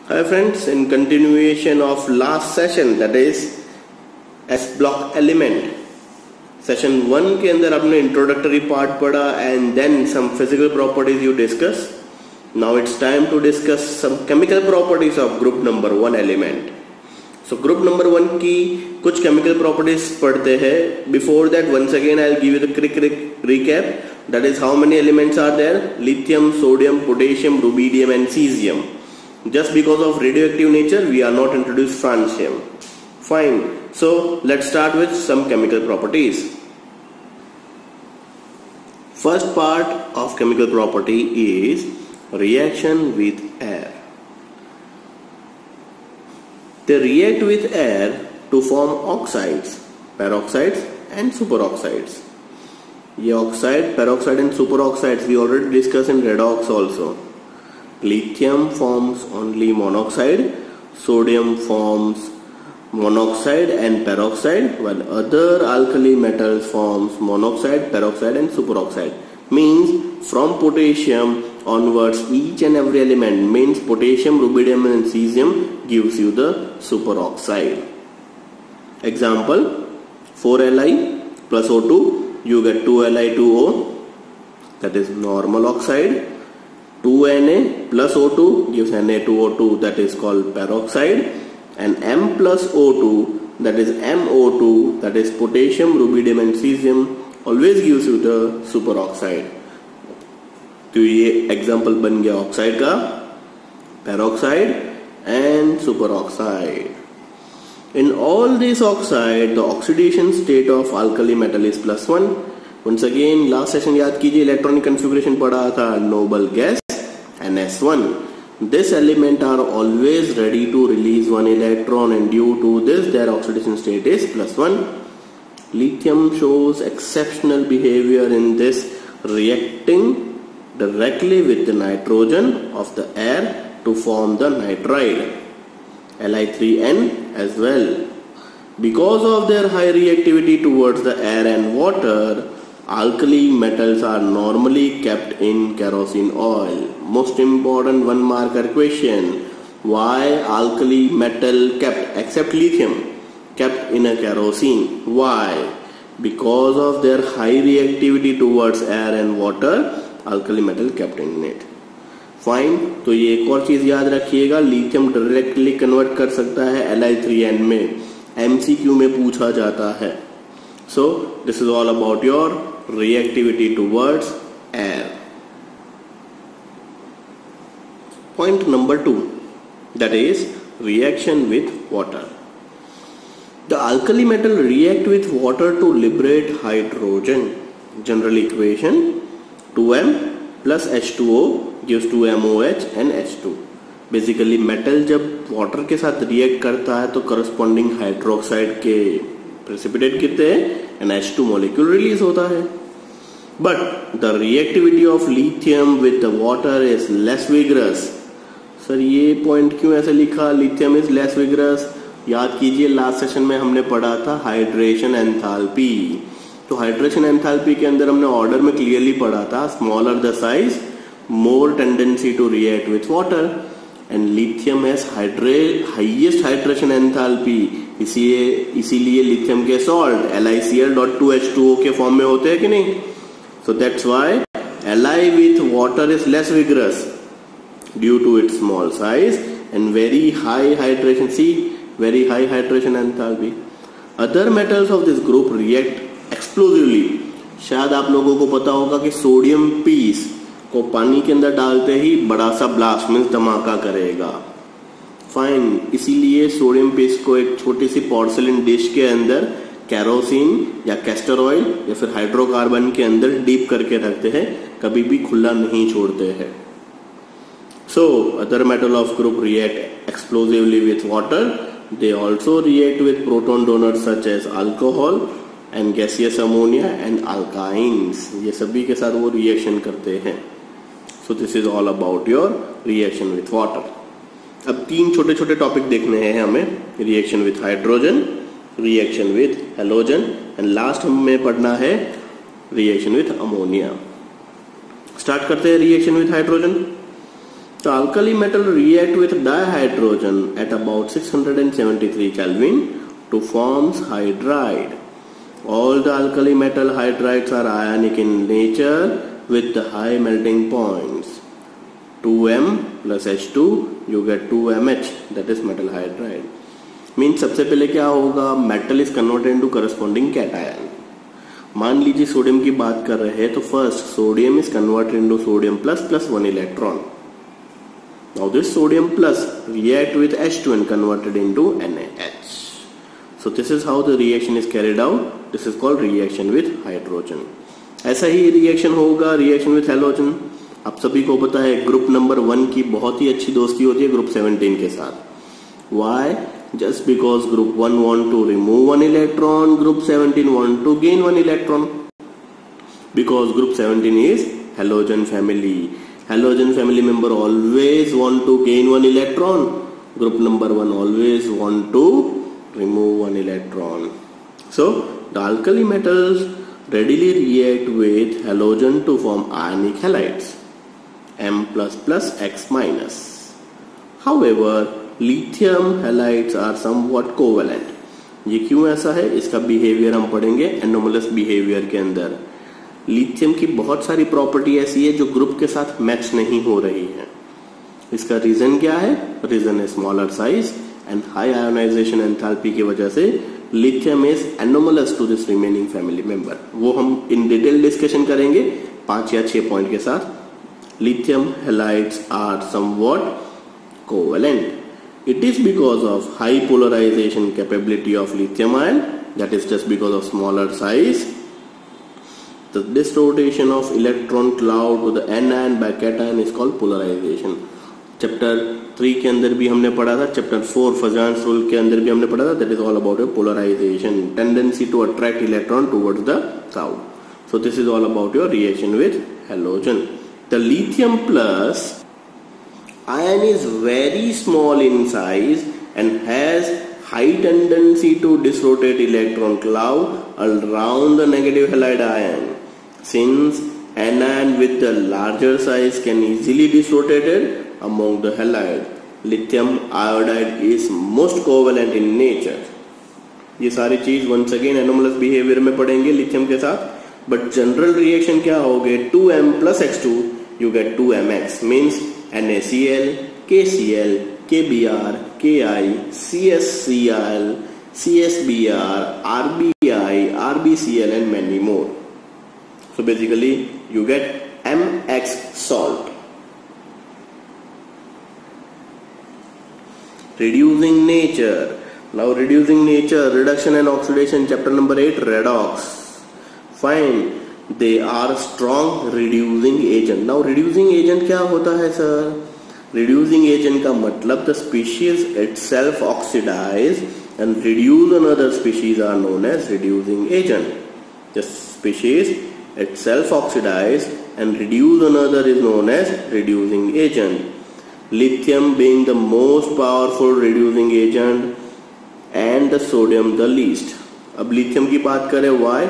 Hi friends, in continuation of last session, that is S block element, session 1 के अंदर आपने introductory part पढ़ा and then some physical properties you discuss. Now it's time to discuss some chemical properties of group number 1 element. So group number 1 की कुछ chemical properties पढ़ते हैं. Before that once again I will give you the quick recap. That is, how many elements are there? Lithium, sodium, potassium, rubidium and cesium. Just because of radioactive nature, we are not introduced francium. Fine. So let's start with some chemical properties. First part of chemical property is reaction with air. They react with air to form oxides, peroxides and superoxides. ये oxide, peroxide and superoxides we already discussed in redox also. Lithium forms only monoxide, sodium forms monoxide and peroxide, while other alkali metals forms monoxide, peroxide and superoxide. Means from potassium onwards, each and every element means potassium, rubidium and cesium gives you the superoxide. Example, 4Li plus O2, you get 2Li2O, that is normal oxide. 2Na plus O2 gives Na2O2, that is called peroxide. And M plus O2, that is MO2, that is potassium, rubidium and cesium, always gives you the superoxide. तो ये example बन गया oxide का, peroxide and superoxide. In all these oxide, the oxidation state of alkali metal is +1. Once again, last session याद कीजिए, electronic configuration पढ़ा था, noble gas NS1. This element are always ready to release one electron, and due to this their oxidation state is +1. Lithium shows exceptional behavior in this, reacting directly with the nitrogen of the air to form the nitride Li3N as well. Because of their high reactivity towards the air and water, alkali metals are normally kept in kerosene oil. Most important 1 marker question: why alkali metal kept, except lithium, kept in a kerosene? Why? Because of their high reactivity towards air and water, alkali metal kept in it. Fine. तो ये एक और चीज याद रखिएगा, lithium directly convert कर सकता है Li3N में, MCQ में पूछा जाता है. सो this is all about your reactivity towards air. Point number 2, that is reaction with water. The alkali metal react with water to liberate hydrogen. General equation: 2m plus H2O gives 2MOH and H2. Basically metal जब water के साथ react करता है तो corresponding hydroxide के precipitate गिरते हैं and H2 molecule release होता है. But the reactivity of lithium with the water is less vigorous. Sir ये पॉइंट क्यों ऐसे लिखा, लिथियम इज लेस विग्रस? याद कीजिए, लास्ट सेशन में हमने पढ़ा था हाइड्रेशन एंथैल्पी. तो हाइड्रेशन एंथैल्पी के अंदर हमने ऑर्डर में क्लियरली पढ़ा था, smaller the size more tendency to react with water, and lithium has highest hydration enthalpy. इसीलिए लिथियम के सॉल्ट LiCl.2H2O के फॉर्म में होते हैं कि नहीं? So that's why Li with water is less vigorous due to its small size and very high hydration. See, very high hydration enthalpy. Other metals of this group react explosively. शायद आप लोगों को पता होगा कि सोडियम पीस को पानी के अंदर डालते ही बड़ा सा ब्लास्ट मीन्स धमाका करेगा. फाइन. इसीलिए सोडियम पेस्ट को एक छोटी सी पोर्सिलिन डिश के अंदर कैरोसिन या कैस्टर ऑयल या फिर हाइड्रोकार्बन के अंदर डीप करके रखते हैं, कभी भी खुला नहीं छोड़ते हैं. So other metal of group react explosively with water. They also react with proton donors such as alcohol and gaseous ammonia and alkynes. ये सभी के साथ वो रिएक्शन करते हैं. So this is all about your reaction with water. अब 3 छोटे छोटे टॉपिक देखने हैं हमें, reaction with hydrogen, reaction with halogen and last हमें पढ़ना है रिएक्शन विथ अमोनिया. स्टार्ट करते हैं reaction with hydrogen. The alkali metal react with dihydrogen at about 673 Kelvin to forms hydride. All the alkali metal hydrides are ionic in nature with the high melting points. 2m plus H2 you get 2MH, that is metal hydride. Means सबसे पहले क्या होगा, metal is converted into corresponding cation. मान लीजिए sodium की बात कर रहे हैं तो first sodium is converted into sodium plus 1 electron. Now this sodium plus react with H2 and converted into NaH. So this is how the reaction is carried out. This is called reaction with hydrogen. ऐसा ही reaction होगा reaction with halogen. आप सभी को पता है group number 1 की बहुत ही अच्छी दोस्ती होती है ग्रुप 17 के साथ. Why? Just because group 1 want to remove 1 electron, group 17 want to gain 1 electron. Because group 17 is halogen family. Halogen family member always want to gain 1 electron. Group number 1 always want to remove 1 electron. So the alkali metals readily react with halogen to form ionic halides, M++ X-. However, lithium halides are somewhat covalent. ये क्यों ऐसा है, इसका behaviour हम पढ़ेंगे anomalous behaviour के अंदर. Lithium की बहुत सारी प्रॉपर्टी ऐसी है जो ग्रुप के साथ मैच नहीं हो रही है. इसका रीजन क्या है, रीजन है smaller size and high ionisation enthalpy की वजह से lithium is anomalous to this remaining family member. वो हम इन डिटेल डिस्कशन करेंगे 5 या 6 पॉइंट के साथ. Lithium halides are somewhat covalent. It is because of high polarization capability of lithium ion, that is just because of smaller size. This rotation of electron cloud to the anion by cation is called polarization. Chapter 3 के अंदर भी हमने पढ़ा था, chapter 4 फजान्स rule के अंदर भी हमने पढ़ा था. That is all about a polarization, tendency to attract electron towards the cloud. So this is all about your reaction with halogen. The lithium plus ion is very small in size and has high tendency to disrotate electron cloud around the negative halide ion. Since anion with the larger size can easily disrotated among the halide, lithium iodide is most covalent in nature. ये सारी चीज once again anomalous behavior में पढ़ेंगे lithium के साथ. But general reaction क्या होगे, 2m plus X2 you get 2mx, means NaCl, KCl, KBr, Ki, CsCl, CsBr, RBI, RBCl and many more. So basically you get Mx salt. Reducing nature. Now reducing nature, reduction and oxidation, chapter number 8, redox. Fine. They are strong reducing agent. Now reducing agent क्या होता है sir? Reducing agent का मतलब the species itself oxidize and reduce another species are known as reducing agent. The species itself oxidize and reduce another is known as reducing agent. Lithium being the most powerful reducing agent and the sodium the least. अब lithium की बात करें, why?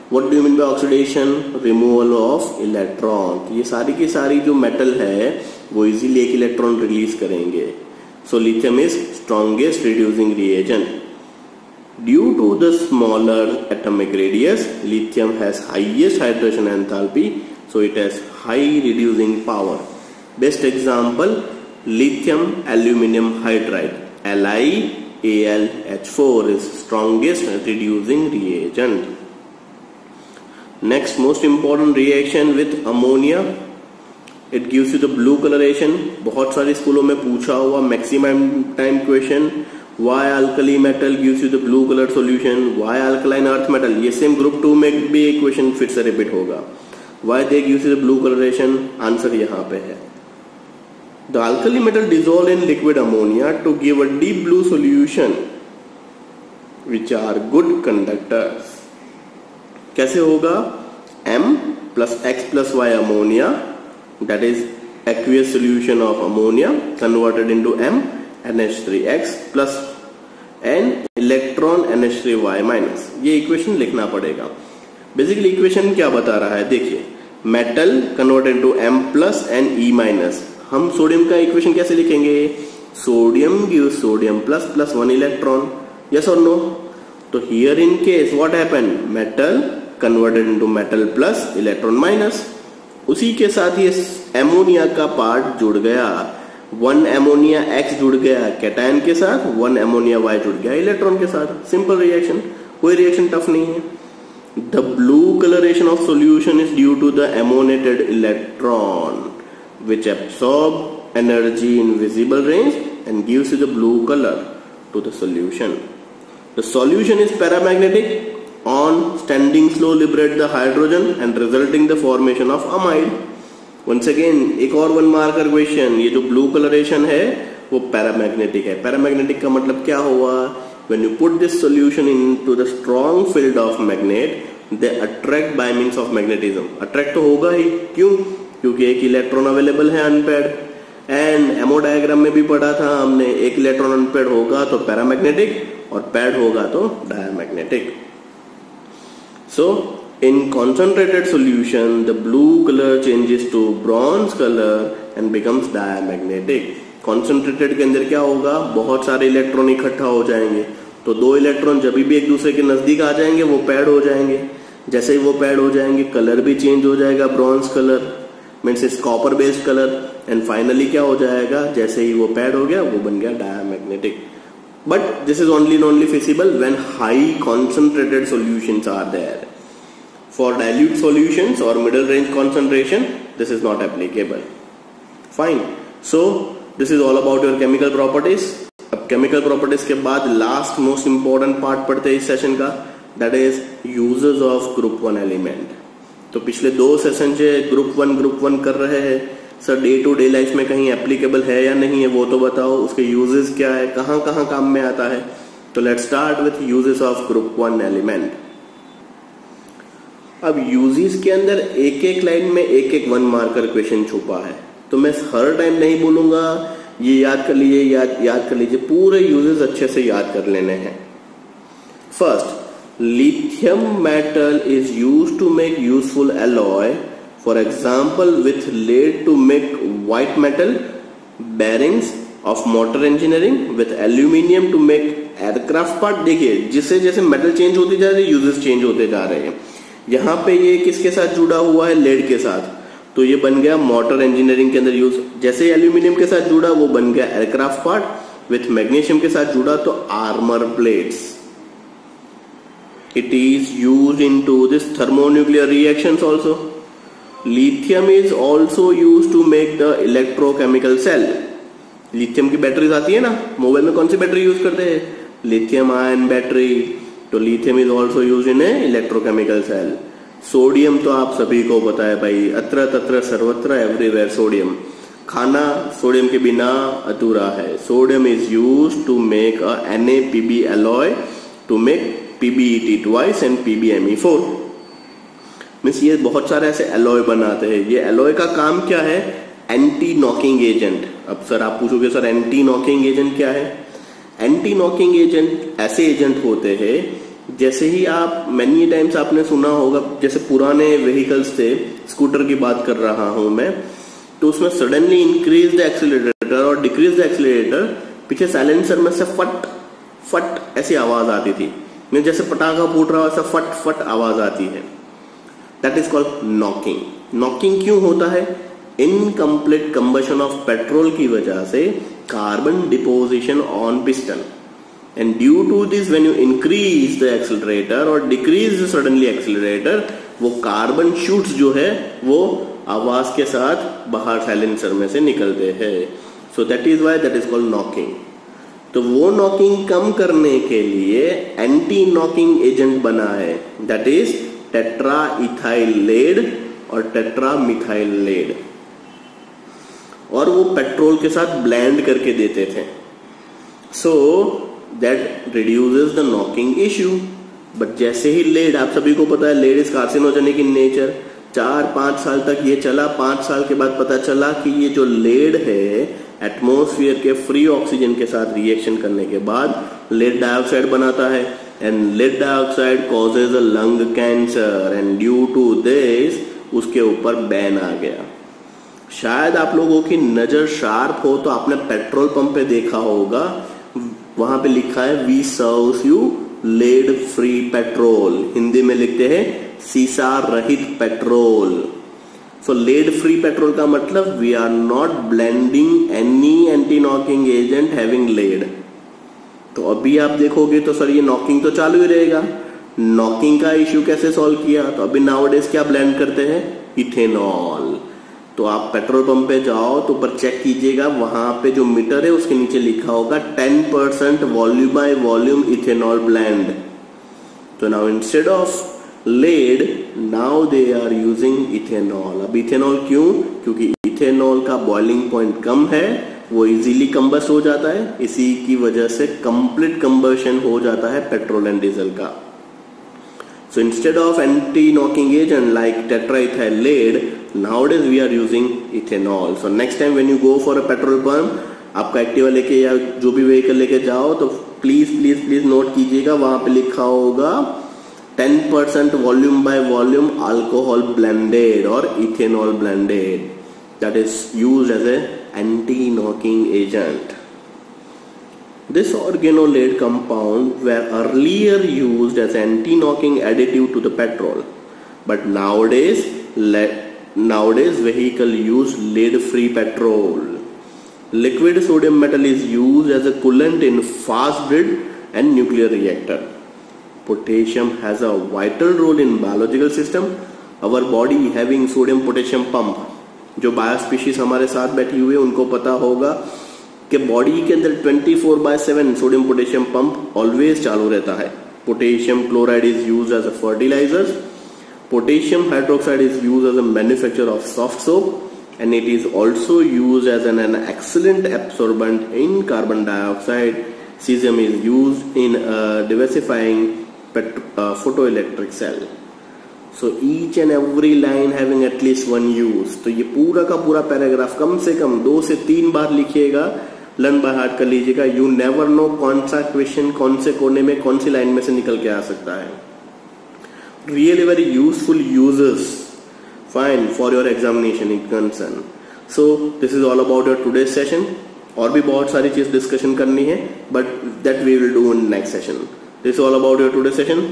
What do you mean by oxidation? Removal of electron. ये सारी की सारी जो metal है वो इजीली एक इलेक्ट्रॉन रिलीज करेंगे. So lithium is strongest reducing reagent. Due to the smaller atomic radius, lithium has highest hydration enthalpy, so it has high reducing power. Best example, lithium aluminum hydride, LiAlH4 is strongest reducing reagent. Next most important reaction with ammonia. It gives you the blue coloration. बहुत सारे स्कूलों में पूछा हुआ maximum time question. Why alkali metal gives you the blue colored solution? Why alkaline earth metal? ये same group 2 में भी एक question फिर से repeat होगा. Why they gives you the blue coloration? Answer यहाँ पे है. The alkali metal dissolve in liquid ammonia to give a deep blue solution, which are good conductors. कैसे होगा? M plus X plus Y ammonia, that is aqueous solution of ammonia converted into M, NH3X plus N electron NH3Y minus. ये equation लिखना पड़ेगा. Basically equation क्या बता रहा है, देखिए, metal converted to M plus and E minus. हम sodium का इक्वेशन कैसे लिखेंगे? Sodium gives sodium plus plus 1 electron, yes और नो? तो here in case what happened, metal converted into metal plus electron minus. उसी के साथ ये एमोनिया का पार्ट जुड़ गया, 1 एमोनिया X जुड़ गया कैटायन के साथ, 1 एमोनिया Y जुड़ गया इलेक्ट्रॉन के साथ। सिंपल रिएक्शन, कोई रिएक्शन टफ नहीं है। The blue coloration of solution is due to the emanated electron which absorb energy in visible range and gives you the blue color to the solution. The solution is paramagnetic on standing slow liberate the hydrogen and resulting the formation of amide. Once again एक और 1 marker question, ये जो blue colouration है वो paramagnetic है। Paramagnetic का मतलब क्या हुआ? When you put this solution into the strong field of magnet, they attract by means of magnetism. Attract तो होगा ही, क्यों? क्योंकि एक इलेक्ट्रॉन अवेलेबल है अनपेड, एंड एमो डायग्राम में भी पढ़ा था हमने, एक इलेक्ट्रॉन अनपेड होगा तो पैरामैग्नेटिक और पैड होगा तो diamagnetic. So in concentrated solution the blue color changes to bronze color and becomes diamagnetic. Concentrated के अंदर क्या होगा? बहुत सारे इलेक्ट्रॉन इकट्ठा हो जाएंगे, तो 2 इलेक्ट्रॉन जब भी एक दूसरे के नजदीक आ जाएंगे वो पैड हो जाएंगे। जैसे ही वो पैड हो जाएंगे कलर भी चेंज हो जाएगा, bronze colour means is copper based colour, and finally क्या हो जाएगा? जैसे ही वो पैड हो गया वो बन गया diamagnetic. But this is only feasible when high concentrated solutions are there. For dilute solutions or middle range concentration this is not applicable. Fine, so this is all about your chemical properties. अब chemical properties के बाद last most important part पढ़ते हैं इस session का, that is uses of group 1 element. तो पिछले 2 session से ग्रुप 1 कर रहे हैं sir, day to day life में कहीं एप्लीकेबल है या नहीं है वो तो बताओ, उसके यूजेस क्या है, कहाँ कहाँ काम में आता है। तो let's start with uses of group 1 element. अब यूजेस के अंदर एक एक लाइन में एक एक 1 मार्कर क्वेश्चन छुपा है, तो मैं हर टाइम नहीं बोलूंगा ये याद कर लीजिए, याद कर लीजिए, पूरे यूजेस अच्छे से याद कर लेने हैं। First, lithium metal is used to make useful alloy, for example with lead to make white metal bearings of motor engineering, with aluminium to make aircraft part। देखिए जिससे जैसे मेटल चेंज होती जा रही है यूजेस चेंज होते जा रहे हैं। यहाँ पे ये किसके साथ जुड़ा हुआ है? लेड के साथ, तो ये बन गया मोटर इंजीनियरिंग के अंदर यूज। जैसे एल्यूमिनियम के साथ जुड़ा वो बन गया एयरक्राफ्ट पार्ट, विथ मैग्नीशियम के साथ जुड़ा तो armour plates. It is used into this thermonuclear reactions also. Lithium is also used to make the electrochemical cell. Lithium की बैटरीज आती है ना, मोबाइल में कौन सी बैटरी यूज करते हैं? Lithium ion battery. तो lithium is also use in a electrochemical cell. Sodium तो आप सभी को पता है भाई, अत्र तत्र सर्वत्र एवरीवेयर सोडियम। खाना सोडियम के बिना अधूरा है। Sodium is use to make a NaPb alloy to make PbEt twice and PbMe4। Means ये बहुत सारे ऐसे एलॉय बनाते हैं। ये एलॉय का काम क्या है? Anti knocking agent. अब सर आप पूछोगे सर एंटी नॉकिंग एजेंट क्या है? एंटी नॉकिंग एजेंट ऐसे एजेंट होते हैं, जैसे ही आप मैनी टाइम्स आपने सुना होगा, जैसे पुराने व्हीकल्स थे, स्कूटर की बात कर रहा हूं मैं, तो उसमें सडनली इंक्रीज द एक्सीलरेटर और डिक्रीज द एक्सीलरेटर, पीछे साइलेंसर में से फट फट ऐसी आवाज आती थी, मैं जैसे पटाखा फूट रहा वैसा फट फट आवाज आती है। That is called knocking. Knocking क्यों होता है? इनकम्प्लीट कंबशन ऑफ पेट्रोल की वजह से carbon deposition on piston, and due to this when you increase the accelerator और डिक्रीज सडनली एक्सीलरेटर, वो कार्बन शूट्स जो है वो आवाज के साथ बाहर साइलेंसर में से निकलते हैं। So that is why that is called knocking. तो वो नॉकिंग कम करने के लिए एंटी नॉकिंग एजेंट बना है, that is tetra ethyl lead और टेट्रा मिथाइल लेड, और वो पेट्रोल के साथ ब्लेंड करके देते थे। So that reduces the knocking issue. But जैसे ही लेड, आप सभी को पता है lead is carcinogenic in nature, 4-5 साल तक ये चला, 5 साल के बाद पता चला कि ये जो लेड है एटमॉस्फेयर के फ्री ऑक्सीजन के साथ रिएक्शन करने के बाद लेड डाइऑक्साइड बनाता है, and lead dioxide causes a lung cancer, and due to this उसके ऊपर बैन आ गया। शायद आप लोगों की नजर शार्प हो तो आपने पेट्रोल पंप पे देखा होगा, वहां पे लिखा है we serves you lead free petrol, Hindi में लिखते हैं सीसा रहित petrol. So lead free petrol का मतलब we are not blending any anti knocking agent having lead. तो अभी आप देखोगे तो सर ये नॉकिंग तो चालू ही रहेगा, नॉकिंग का इश्यू कैसे सॉल्व किया? तो अभी नाउडेज क्या ब्लेंड करते हैं? इथेनॉल। तो आप पेट्रोल पंप पे जाओ तो ऊपर चेक कीजिएगा, वहां पे जो मीटर है उसके नीचे लिखा होगा 10% volume by volume ethanol blend. तो now instead of lead now they are using ethanol. अब इथेनॉल क्यों? क्योंकि इथेनॉल का बॉइलिंग पॉइंट कम है, वो इजीली कंबस्ट हो जाता है, इसी की वजह से कंप्लीट कंबशन हो जाता है पेट्रोल एंड डीजल का। So instead of anti-knocking agent like tetraethyl lead, nowadays we are using ethanol. So next time when you go for a petrol pump, आपका एक्टिवा लेके या जो भी व्हीकल लेके जाओ तो प्लीज नोट कीजिएगा, वहां पे लिखा होगा 10% volume by volume alcohol blended और ethanol blended, that is used as a anti-knocking agent. This organolate compound were earlier used as anti-knocking additive to the petrol, but nowadays vehicle use lead-free petrol. Liquid sodium metal is used as a coolant in fast breed and nuclear reactor. Potassium has a vital role in biological system. Our body having sodium potassium pump. जो बायोस्पीशीज हमारे साथ बैठी हुई है उनको पता होगा कि बॉडी के अंदर 24/7 सोडियम पोटेशियम पंप ऑलवेज चालू रहता है। Potassium chloride is used as a fertiliser, potassium hydroxide is used as a manufacture of soft soap and it is also used as an excellent absorbent in carbon dioxide. Caesium is used in diversifying photoelectric cell. So each and every line having at least one use. तो ये पूरा का पूरा paragraph कम से कम 2 से 3 बार लिखिएगा, learn by heart कर लीजिएगा। यू नेवर नो कौन सा क्वेश्चन कौन से कोने में कौन सी लाइन में से निकल के आ सकता है। Really very useful uses fine for your examination in concern. So this is all about your today session. और भी बहुत सारी चीज डिस्कशन करनी है, but that we will do in next session. This is all about your today session.